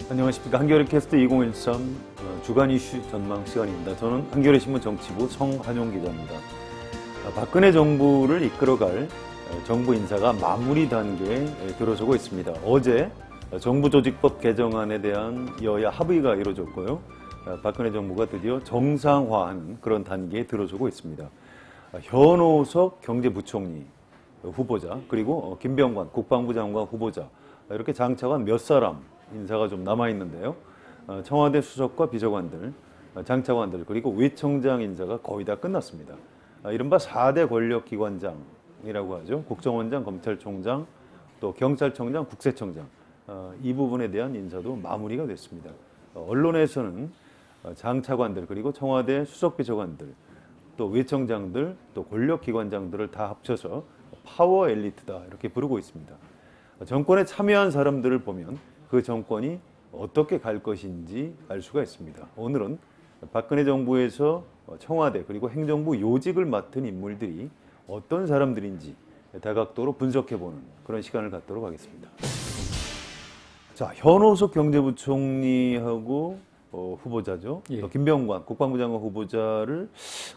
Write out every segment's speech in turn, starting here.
안녕하십니까. 한겨레 캐스트 2013 주간 이슈 전망 시간입니다. 저는 한겨레 신문 정치부 성한용 기자입니다. 박근혜 정부를 이끌어갈 정부 인사가 마무리 단계에 들어서고 있습니다. 어제 정부조직법 개정안에 대한 여야 합의가 이루어졌고요. 박근혜 정부가 드디어 정상화하는 그런 단계에 들어서고 있습니다. 현오석 경제부총리 후보자, 그리고 김병관 국방부 장관 후보자, 이렇게 장차관 몇 사람 인사가 좀 남아있는데요. 청와대 수석과 비서관들, 장차관들, 그리고 외청장 인사가 거의 다 끝났습니다. 이른바 4대 권력기관장이라고 하죠. 국정원장, 검찰총장, 또 경찰청장, 국세청장, 이 부분에 대한 인사도 마무리가 됐습니다. 언론에서는 장차관들, 그리고 청와대 수석비서관들, 또 외청장들, 또 권력기관장들을 다 합쳐서 파워 엘리트다 이렇게 부르고 있습니다. 정권에 참여한 사람들을 보면 그 정권이 어떻게 갈 것인지 알 수가 있습니다. 오늘은 박근혜 정부에서 청와대 그리고 행정부 요직을 맡은 인물들이 어떤 사람들인지 다각도로 분석해보는 그런 시간을 갖도록 하겠습니다. 자, 현오석 경제부총리하고 후보자죠. 예. 또 김병관 국방부 장관 후보자를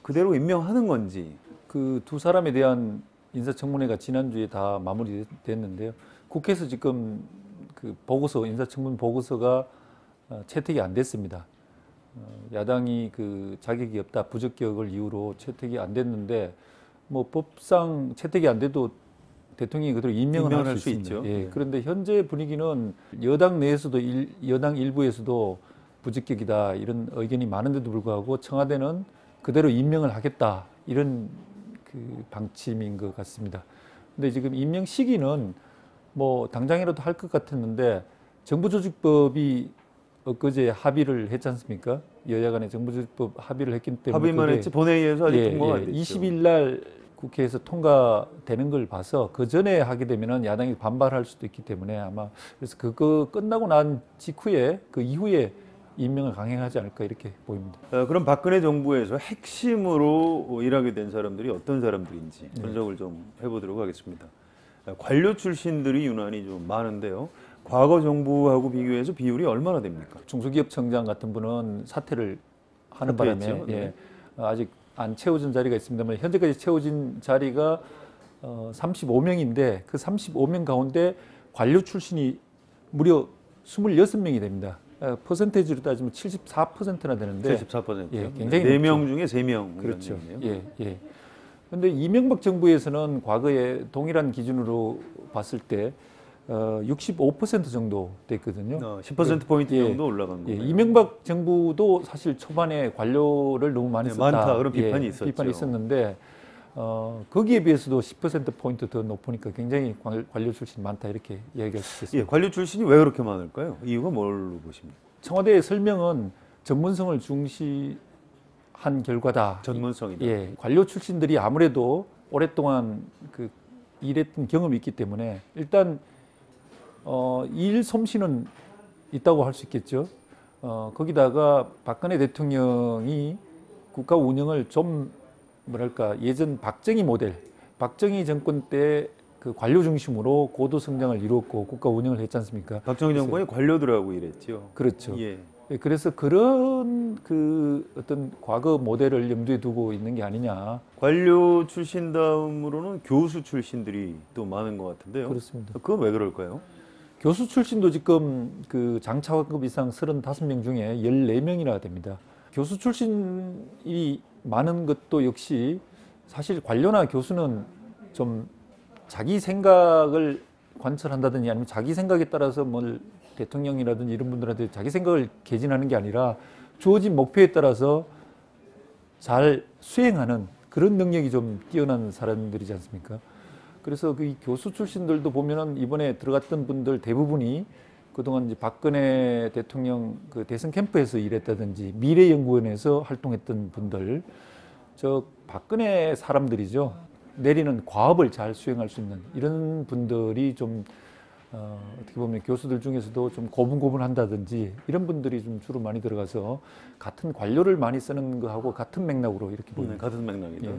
그대로 임명하는 건지. 그 두 사람에 대한 인사청문회가 지난주에 다 마무리됐는데요. 국회에서 지금 그 보고서, 인사청문 보고서가 채택이 안 됐습니다. 야당이 그 자격이 없다, 부적격을 이유로 채택이 안 됐는데, 뭐 법상 채택이 안 돼도 대통령이 그대로 임명을 할 수 있죠. 예. 네. 그런데 현재 분위기는 여당 내에서도 여당 일부에서도 부적격이다 이런 의견이 많은데도 불구하고 청와대는 그대로 임명을 하겠다 이런 그 방침인 것 같습니다. 근데 지금 임명 시기는 뭐 당장이라도 할 것 같았는데 정부조직법이 엊그제 합의를 했지 않습니까? 여야 간에 정부조직법 합의를 했기 때문에 합의만 했지 본회의에서 아직 통과가 안 됐죠. 20일 날 국회에서 통과되는 걸 봐서 그 전에 하게 되면은 야당이 반발할 수도 있기 때문에 아마 그래서 그거 끝나고 난 직후에 그 이후에 임명을 강행하지 않을까 이렇게 보입니다. 그럼 박근혜 정부에서 핵심으로 일하게 된 사람들이 어떤 사람들인지 분석을 좀 해보도록 하겠습니다. 관료 출신들이 유난히 좀 많은데요. 과거 정부하고 비교해서 비율이 얼마나 됩니까? 중소기업청장 같은 분은 사퇴를 하는 바람에 네. 아직 안 채워진 자리가 있습니다만 현재까지 채워진 자리가 35명인데 그 35명 가운데 관료 출신이 무려 26명이 됩니다. 퍼센테이지로 따지면 74%나 되는데 74%. 예, 굉장히 4명 중에 3명. 그렇죠. 예, 예. 그런데 이명박 정부에서는 과거에 동일한 기준으로 봤을 때 65% 정도 됐거든요. 10%포인트 정도 올라간 거예요. 이명박 정부도 사실 초반에 관료를 너무 많이 썼다. 많다. 그런 비판이 있었죠. 비판이 있었는데 거기에 비해서도 10%포인트 더 높으니까 굉장히 관료 출신이 많다 이렇게 이야기할 수 있습니다. 예, 관료 출신이 왜 그렇게 많을까요? 이유가 뭘로 보십니까? 청와대의 설명은 전문성을 중시한 결과다. 전문성이다. 예, 관료 출신들이 아무래도 오랫동안 그 일했던 경험이 있기 때문에 일단 일 솜씨는 있다고 할 수 있겠죠. 거기다가 박근혜 대통령이 국가 운영을 좀 뭐랄까 예전 박정희 모델, 박정희 정권 때 그 관료 중심으로 고도 성장을 이루었고 국가 운영을 했지 않습니까? 박정희 정권이 관료들하고 일했죠. 그렇죠. 예. 그래서 그런 그 어떤 과거 모델을 염두에 두고 있는 게 아니냐. 관료 출신 다음으로는 교수 출신들이 또 많은 것 같은데요. 그렇습니다. 그건 왜 그럴까요? 교수 출신도 지금 그 장차관급 이상 35명 중에 14명이나 됩니다. 교수 출신이 많은 것도 역시 사실 관료나 교수는 좀 자기 생각을 관철한다든지 아니면 자기 생각에 따라서 뭘 대통령이라든지 이런 분들한테 자기 생각을 개진하는 게 아니라 주어진 목표에 따라서 잘 수행하는 그런 능력이 좀 뛰어난 사람들이지 않습니까? 그래서 그 교수 출신들도 보면은 이번에 들어갔던 분들 대부분이 그동안 이제 박근혜 대통령 그 대선 캠프에서 일했다든지 미래연구원에서 활동했던 분들, 저 박근혜 사람들이죠. 내리는 과업을 잘 수행할 수 있는 이런 분들이 좀 어떻게 보면 교수들 중에서도 좀 고분고분한다든지 이런 분들이 좀 주로 많이 들어가서 같은 관료를 많이 쓰는 거하고 같은 맥락으로 이렇게 보입니다. 같은 맥락이죠.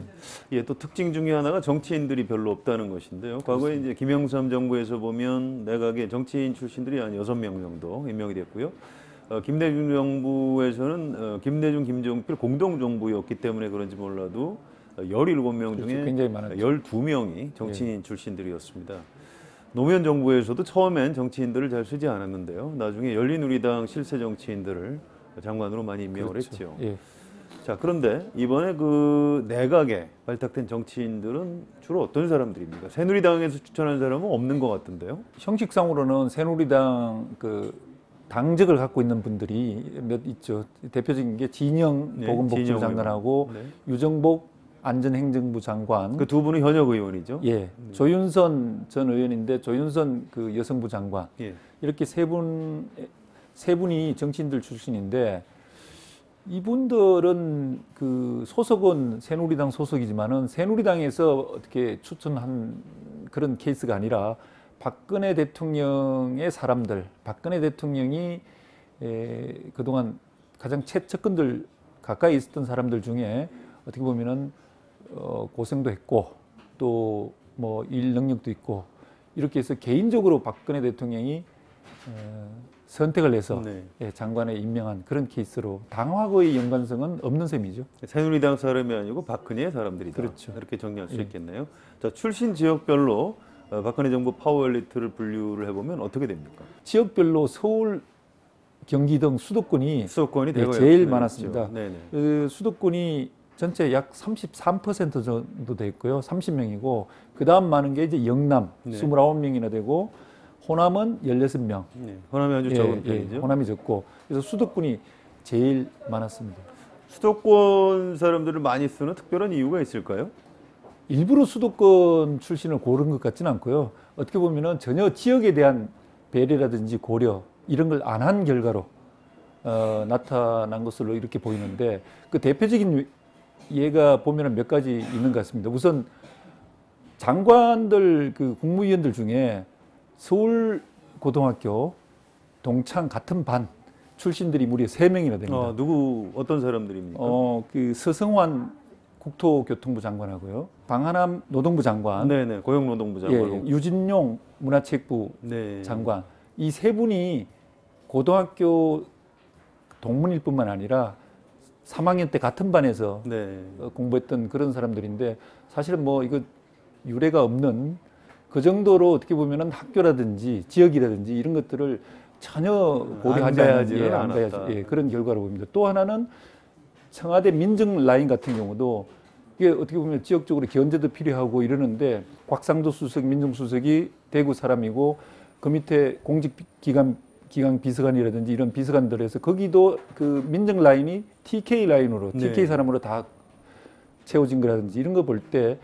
예, 또 특징 중에 하나가 정치인들이 별로 없다는 것인데요. 과거에 이제 김영삼 정부에서 보면 내각에 정치인 출신들이 한 6명 정도 임명이 됐고요. 김대중 정부에서는 김대중, 김종필 공동정부였기 때문에 그런지 몰라도 17명 중에 그렇죠. 굉장히 많았죠. 12명이 정치인 출신들이었습니다. 노무현 정부에서도 처음엔 정치인들을 잘 쓰지 않았는데요. 나중에 열린우리당 실세 정치인들을 장관으로 많이 임명을 그렇죠. 했죠. 예. 자, 그런데 이번에 그 내각에 발탁된 정치인들은 주로 어떤 사람들입니까? 새누리당에서 추천한 사람은 없는 것 같은데요. 형식상으로는 새누리당 그 당적을 갖고 있는 분들이 몇 있죠. 대표적인 게 진영 네, 보건복지부 진영 장관하고 네. 유정복 안전행정부 장관. 그 두 분은 현역 의원이죠. 예. 조윤선 전 의원인데 조윤선 그 여성부 장관. 예. 이렇게 세 분이 정치인들 출신인데 이분들은 그 소속은 새누리당 소속이지만은 새누리당에서 어떻게 추천한 그런 케이스가 아니라 박근혜 대통령의 사람들, 박근혜 대통령이 그동안 가장 최측근들 가까이 있었던 사람들 중에 어떻게 보면은 고생도 했고 또 뭐 일 능력도 있고 이렇게 해서 개인적으로 박근혜 대통령이 선택을 해서 네. 장관에 임명한 그런 케이스로 당하고의 연관성은 없는 셈이죠. 새누리당 사람이 아니고 박근혜의 사람들이다. 그렇죠. 이렇게 정리할 수 있겠네요. 자, 출신 지역별로 박근혜 정부 파워 엘리트를 분류를 해보면 어떻게 됩니까? 지역별로 서울, 경기 등 수도권이 수도권이 대거 제일 역전을 많았습니다. 했죠. 네네. 그 수도권이 전체 약 33% 정도 돼 있고요. 30명이고 그 다음 많은 게 이제 영남 네. 29명이나 되고 호남은 16명. 네. 호남이 아주 적은 편이죠. 호남이 적고 그래서 수도권이 제일 많았습니다. 수도권 사람들을 많이 쓰는 특별한 이유가 있을까요? 일부러 수도권 출신을 고른 것 같지는 않고요. 어떻게 보면은 전혀 지역에 대한 배려라든지 고려 이런 걸 안 한 결과로 나타난 것으로 이렇게 보이는데 그 대표적인 예가 보면은 몇 가지 있는 것 같습니다. 우선 장관들 그 국무위원들 중에 서울 고등학교 동창 같은 반 출신들이 무려 3명이나 됩니다. 누구 어떤 사람들입니까? 그 서성환 국토교통부 장관하고요. 방한함 노동부 장관, 네네 고용노동부 장관, 유진용 문화체육부 네. 장관 이 세 분이 고등학교 동문일 뿐만 아니라 3학년 때 같은 반에서 네. 공부했던 그런 사람들인데 사실은 뭐 이거 유례가 없는 그 정도로 어떻게 보면은 학교라든지 지역이라든지 이런 것들을 전혀 고려하지 않은 그런 결과로 보입니다. 또 하나는 청와대 민정 라인 같은 경우도 이게 어떻게 보면 지역적으로 견제도 필요하고 이러는데 곽상도 수석 민정수석이 대구 사람이고 그 밑에 공직기관 비서관이라든지 이런 비서관들에서 거기도 그 민정 라인이 TK 라인으로 네. TK 사람으로 다 채워진 거라든지 이런 거 볼 때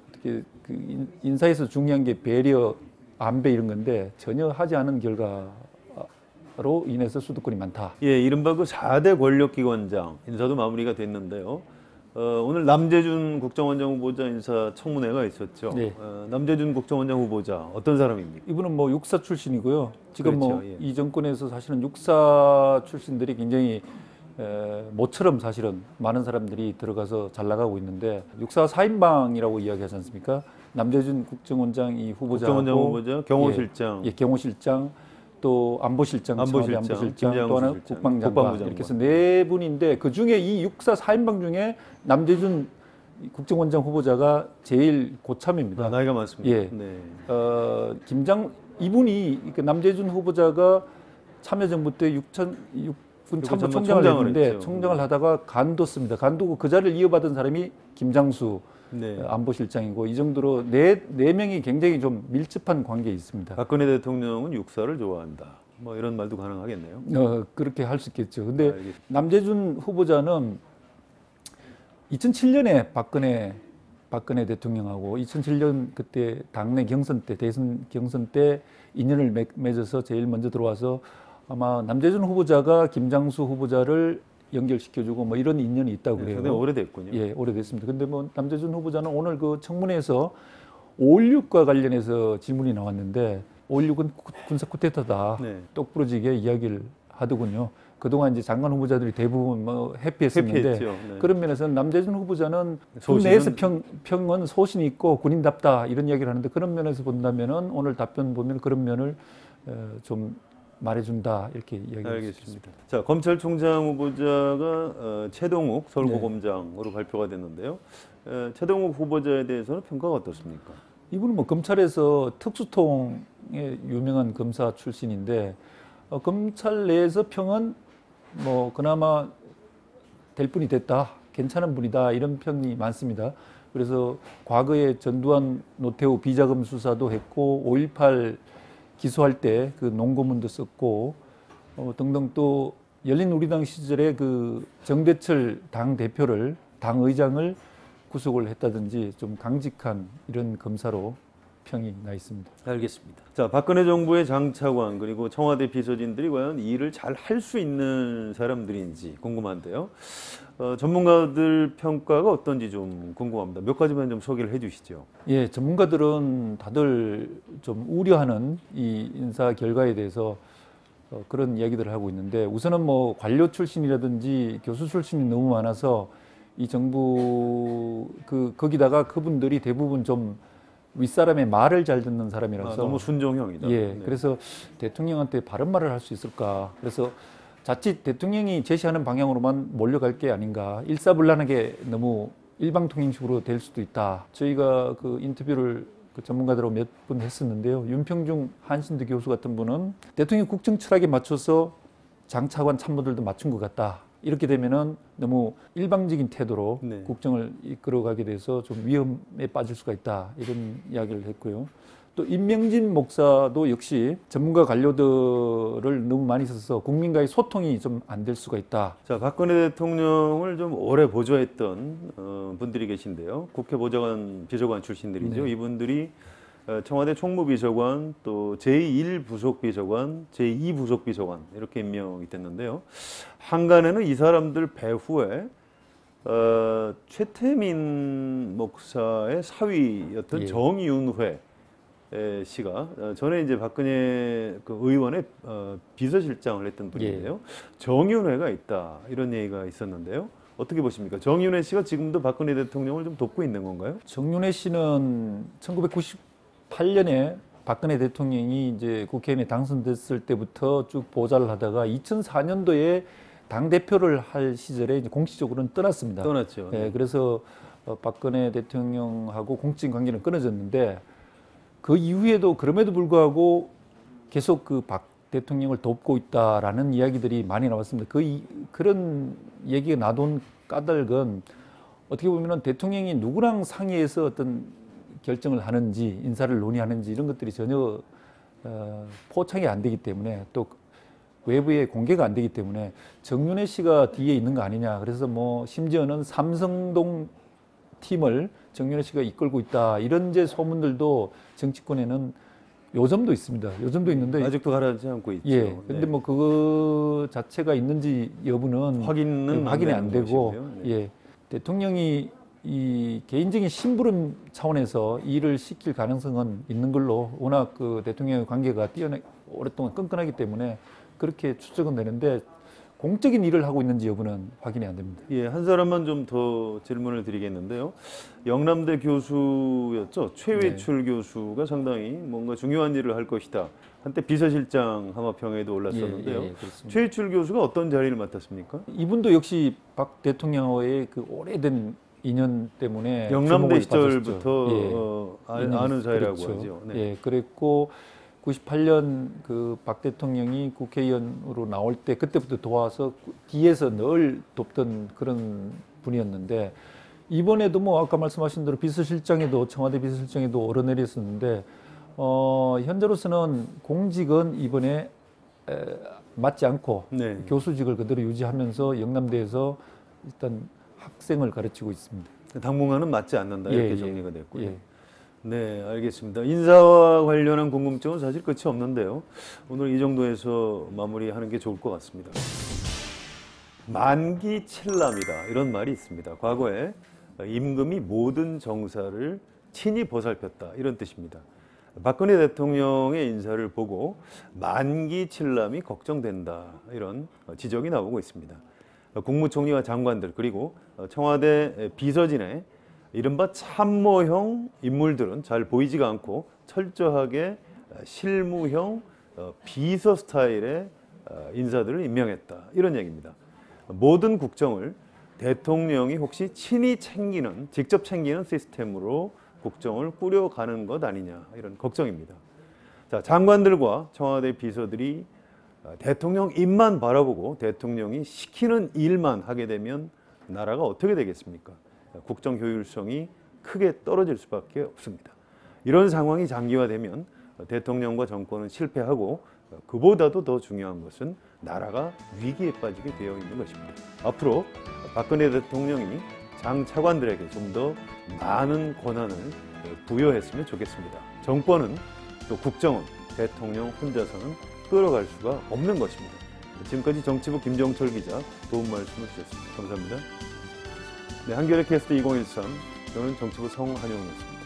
어떻게 그 인사에서 중요한 게 배려, 안배 이런 건데 전혀 하지 않은 결과로 인해서 수도권이 많다. 예, 이른바 그 4대 권력기관장 인사도 마무리가 됐는데요. 오늘 남재준 국정원장 후보자 인사 청문회가 있었죠. 네. 남재준 국정원장 후보자 어떤 사람입니까? 이분은 뭐 육사 출신이고요. 지금 그렇죠, 뭐 예. 이 정권에서 사실은 육사 출신들이 굉장히 모처럼 사실은 많은 사람들이 들어가서 잘 나가고 있는데 육사 4인방이라고 이야기하지 않습니까? 남재준 국정원장 이 후보자하고 국정원장 후보자, 경호실장, 경호실장, 또 안보실장, 또 하나 국방장관 이렇게 해서 네 분인데 그 중에 이 육사 4인방 중에 남재준 국정원장 후보자가 제일 고참입니다. 나이가 많습니다. 예. 네. 이분이 남재준 후보자가 참여정부 때 육군 참모총장을 했는데 총장을 하다가 간뒀습니다. 간두고 그 자리를 이어받은 사람이 김장수 안보실장이고 이 정도로 네 명이 굉장히 좀 밀접한 관계에 있습니다. 박근혜 대통령은 육사를 좋아한다. 뭐 이런 말도 가능하겠네요. 그렇게 할 수 있겠죠. 근데 남재준 후보자는 2007년에 박근혜 대통령하고 2007년 그때 당내 경선 때 대선 경선 때 인연을 맺어서 제일 먼저 들어와서 아마 남재준 후보자가 김장수 후보자를 연결시켜주고 뭐 이런 인연이 있다고 그래요. 상당히 오래됐군요. 예, 오래됐습니다. 근데 뭐 남재준 후보자는 오늘 그 청문회에서 5.16과 관련해서 질문이 나왔는데 5.16은 군사 쿠데타다. 네. 똑부러지게 이야기를 하더군요. 그동안 이제 장관 후보자들이 대부분 뭐 회피했었는데 회피했죠. 네. 그런 면에서는 남재준 후보자는 소신은- 국내에서 평은 소신이 있고 군인답다 이런 이야기를 하는데 그런 면에서 본다면은 오늘 답변 보면 그런 면을 좀 말해준다 이렇게 이야기할 수 있습니다. 알겠습니다. 자, 검찰총장 후보자가 최동욱 서울고검장으로 발표가 됐는데요. 최동욱 후보자에 대해서는 평가가 어떻습니까? 이분은 뭐 검찰에서 특수통의 유명한 검사 출신인데 검찰 내에서 평은 뭐 그나마 될 분이 됐다, 괜찮은 분이다 이런 평이 많습니다. 그래서 과거에 전두환 노태우 비자금 수사도 했고 5.18 기소할 때 그 농고문도 썼고 등등 또 열린우리당 시절에 그 정대철 당 대표를 당 의장을 구속을 했다든지 좀 강직한 이런 검사로 평이 나 있습니다. 알겠습니다. 자, 박근혜 정부의 장차관 그리고 청와대 비서진들이 과연 이 일을 잘 할 수 있는 사람들인지 궁금한데요. 전문가들 평가가 어떤지 좀 궁금합니다. 몇 가지만 좀 소개를 해주시죠. 예, 전문가들은 다들 좀 우려하는 이 인사 결과에 대해서 그런 이야기들을 하고 있는데 우선은 뭐 관료 출신이라든지 교수 출신이 너무 많아서 이 정부 거기다가 그분들이 대부분 좀 윗사람의 말을 잘 듣는 사람이라서 너무 순종형이다. 예, 네. 그래서 대통령한테 바른 말을 할 수 있을까? 그래서 자칫 대통령이 제시하는 방향으로만 몰려갈 게 아닌가? 일사불란하게 너무 일방통행식으로 될 수도 있다. 저희가 그 인터뷰를 그 전문가들하고 몇 분 했었는데요. 윤평중 한신대 교수 같은 분은 대통령 국정 철학에 맞춰서 장차관 참모들도 맞춘 것 같다. 이렇게 되면은 너무 일방적인 태도로 네. 국정을 이끌어가게 돼서 좀 위험에 빠질 수가 있다. 이런 이야기를 했고요. 또 임명진 목사도 역시 전문가 관료들을 너무 많이 써서 국민과의 소통이 좀 안 될 수가 있다. 자, 박근혜 대통령을 좀 오래 보좌했던 분들이 계신데요. 국회 보좌관, 비서관 출신들이죠. 네. 이분들이 청와대 총무비서관, 또 제1부속비서관, 제2부속비서관 이렇게 임명이 됐는데요. 한간에는 이 사람들 배후에 최태민 목사의 사위였던 예. 정윤회 씨가 전에 이제 박근혜 그 의원의 비서실장을 했던 분인데요. 정윤회가 있다 이런 얘기가 있었는데요. 어떻게 보십니까? 정윤회 씨가 지금도 박근혜 대통령을 좀 돕고 있는 건가요? 정윤회 씨는 1998년에 박근혜 대통령이 이제 국회의원에 당선됐을 때부터 쭉 보좌를 하다가 2004년도에 당 대표를 할 시절에 이제 공식적으로는 떠났습니다. 떠났죠. 예, 그래서 박근혜 대통령하고 공적인 관계는 끊어졌는데 그 이후에도 그럼에도 불구하고 계속 그 박 대통령을 돕고 있다라는 이야기들이 많이 나왔습니다. 그런 얘기가 나돈 까닭은 어떻게 보면은 대통령이 누구랑 상의해서 어떤 결정을 하는지 인사를 논의하는지 이런 것들이 전혀 포착이 안 되기 때문에 또 외부에 공개가 안 되기 때문에 정윤회 씨가 뒤에 있는 거 아니냐. 그래서 뭐 심지어는 삼성동 팀을 정윤회 씨가 이끌고 있다. 이런 제 소문들도 정치권에는 요즘도 있습니다. 요즘도 있는데 아직도 가라앉지 않고 있죠. 예. 근데 네. 뭐 그거 자체가 있는지 여부는 확인이 안 되고 네. 예. 대통령이 이 개인적인 심부름 차원에서 일을 시킬 가능성은 있는 걸로 워낙 그 대통령의 관계가 오랫동안 끈끈하기 때문에 그렇게 추측은 되는데 공적인 일을 하고 있는지 여부는 확인이 안 됩니다. 예, 한 사람만 좀 더 질문을 드리겠는데요. 영남대 교수였죠. 최외출 교수가 상당히 뭔가 중요한 일을 할 것이다. 한때 비서실장 하마평에도 올랐었는데요. 그렇습니다. 최외출 교수가 어떤 자리를 맡았습니까? 이분도 역시 박 대통령과의 그 오래된 인연 때문에 영남대 주목을 시절부터 받았죠. 아는 사이라고 그렇죠. 하죠. 네. 예, 그랬고 98년 그 박 대통령이 국회의원으로 나올 때 그때부터 도와서 뒤에서 늘 돕던 그런 분이었는데 이번에도 뭐 아까 말씀하신 대로 비서실장에도 청와대 비서실장에도 오르내렸었는데 현재로서는 공직은 이번에 맞지 않고 네. 교수직을 그대로 유지하면서 영남대에서 일단 학생을 가르치고 있습니다. 당분간은 맞지 않는다 이렇게 정리가 됐고요. 예. 네, 알겠습니다. 인사와 관련한 궁금증은 사실 끝이 없는데요. 오늘 이 정도에서 마무리하는 게 좋을 것 같습니다. 만기칠남이다 이런 말이 있습니다. 과거에 임금이 모든 정사를 친히 보살폈다 이런 뜻입니다. 박근혜 대통령의 인사를 보고 만기 칠람이 걱정된다, 이런 지적이 나오고 있습니다. 국무총리와 장관들 그리고 청와대 비서진의 이른바 참모형 인물들은 잘 보이지가 않고 철저하게 실무형 비서 스타일의 인사들을 임명했다, 이런 얘기입니다. 모든 국정을 대통령이 혹시 친히 챙기는, 직접 챙기는 시스템으로 국정을 꾸려가는 것 아니냐, 이런 걱정입니다. 자, 장관들과 청와대 비서들이 대통령 입만 바라보고 대통령이 시키는 일만 하게 되면 나라가 어떻게 되겠습니까? 국정 효율성이 크게 떨어질 수밖에 없습니다. 이런 상황이 장기화되면 대통령과 정권은 실패하고, 그보다도 더 중요한 것은 나라가 위기에 빠지게 되어 있는 것입니다. 앞으로 박근혜 대통령이 장 차관들에게 좀 더 많은 권한을 부여했으면 좋겠습니다. 정권은 또 국정은 대통령 혼자서는 끌어갈 수가 없는 것입니다. 지금까지 정치부 김정철 기자 도움 말씀을 주셨습니다. 감사합니다. 네, 한겨레 캐스트 2013, 저는 정치부 성한용이었습니다.